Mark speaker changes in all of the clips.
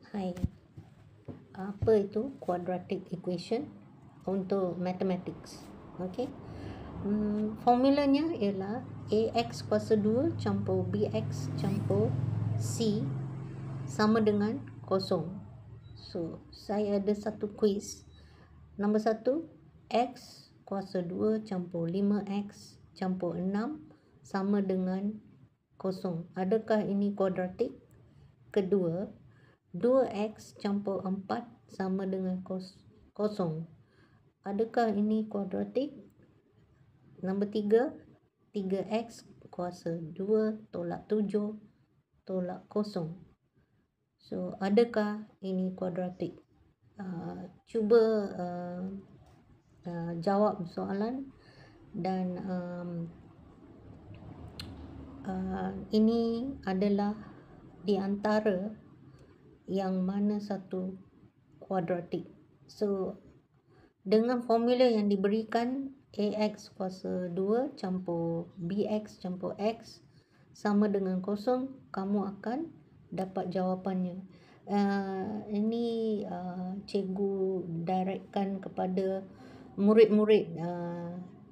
Speaker 1: Hai, apa itu quadratic equation untuk mathematics? Okey. Formulanya ialah ax kuasa 2 campur bx campur c sama dengan kosong. So, saya ada satu quiz. Nombor 1, x kuasa 2 campur 5x campur 6 sama dengan kosong. Adakah ini kuadratik? Kedua, 2x campur 4 sama dengan kosong. Adakah ini kuadratik? Nombor 3, 3x kuasa 2 tolak 7 tolak kosong. So, adakah ini kuadratik? Cuba jawab soalan dan ini adalah di antara yang mana satu kuadratik. So, dengan formula yang diberikan ax kuasa 2 campur bx campur x sama dengan kosong, kamu akan dapat jawapannya. Ini cikgu directkan kepada murid-murid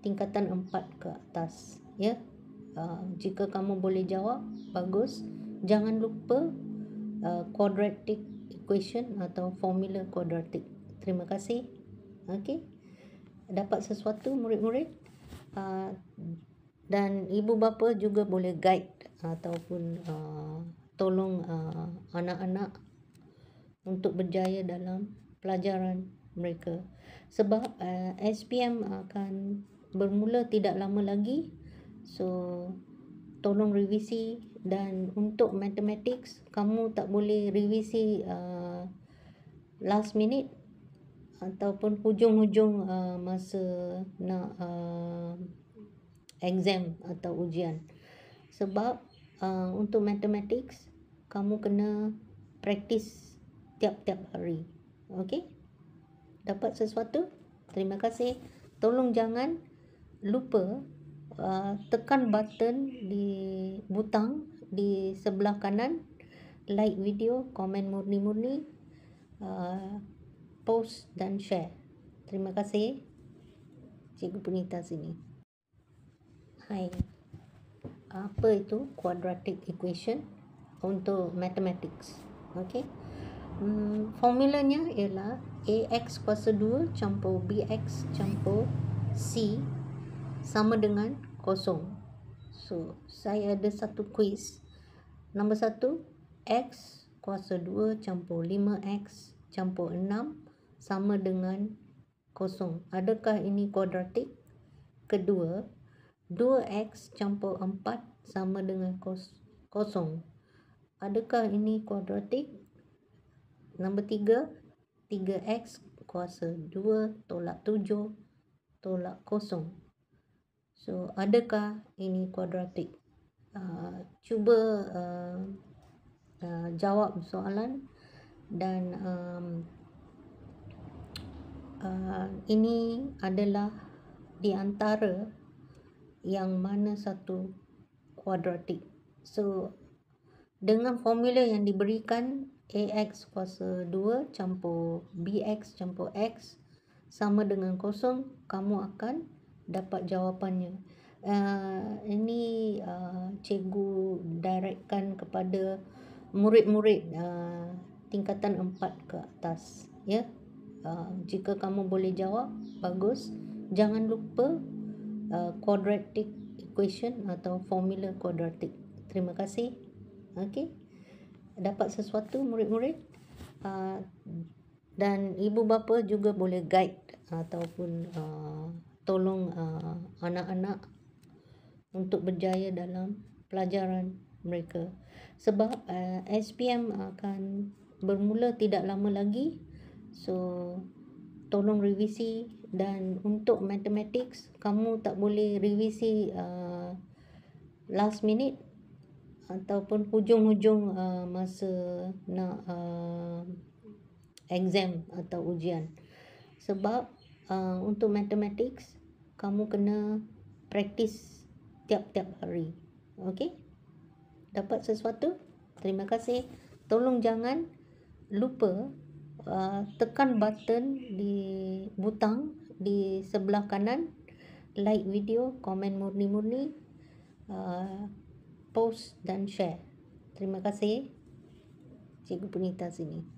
Speaker 1: tingkatan 4 ke atas, ya. Jika kamu boleh jawab, bagus. Jangan lupa quadratic equation atau formula kuadratik. Terima kasih. Okey. Dapat sesuatu murid-murid? Dan ibu bapa juga boleh guide ataupun tolong anak-anak untuk berjaya dalam pelajaran mereka. Sebab SPM akan bermula tidak lama lagi. So, tolong revisi. Dan untuk mathematics, kamu tak boleh revisi last minute ataupun hujung-hujung masa nak exam atau ujian. Sebab untuk mathematics, kamu kena praktis tiap-tiap hari. Okey? Dapat sesuatu? Terima kasih. Tolong jangan lupa tekan button di butang di sebelah kanan, like video, komen murni-murni, post dan share. Terima kasih. Cikgu Punita sini. Hai, apa itu quadratic equation untuk mathematics? Okey. Formulanya ialah ax kuasa 2 campur bx campur c sama dengan kosong. So, saya ada satu quiz. Nombor 1, x kuasa 2 campur 5x campur 6 sama dengan kosong. Adakah ini kuadratik? Kedua, 2x campur 4 sama dengan kosong. Adakah ini kuadratik? Nombor 3, 3x kuasa 2 tolak 7 tolak kosong. So, adakah ini kuadratik? Cuba jawab soalan dan ini adalah di antara yang mana satu kuadratik. So, dengan formula yang diberikan ax kuasa 2 campur bx campur x sama dengan kosong, kamu akan dapat jawapannya. Ini cikgu directkan kepada murid-murid tingkatan 4 ke atas, ya. Jika kamu boleh jawab, bagus. Jangan lupa quadratic equation atau formula kuadratik. Terima kasih. Okey. Dapat sesuatu murid-murid? Dan ibu bapa juga boleh guide ataupun tolong anak-anak untuk berjaya dalam pelajaran mereka. Sebab SPM akan bermula tidak lama lagi. So, tolong revisi. Dan untuk mathematics, kamu tak boleh revisi last minute ataupun hujung-hujung masa nak exam atau ujian. Sebab untuk mathematics, kamu kena praktis tiap-tiap hari. Okey? Dapat sesuatu? Terima kasih. Tolong jangan lupa tekan button di butang di sebelah kanan, like video, komen murni-murni, post dan share. Terima kasih. Cikgu Punita sini.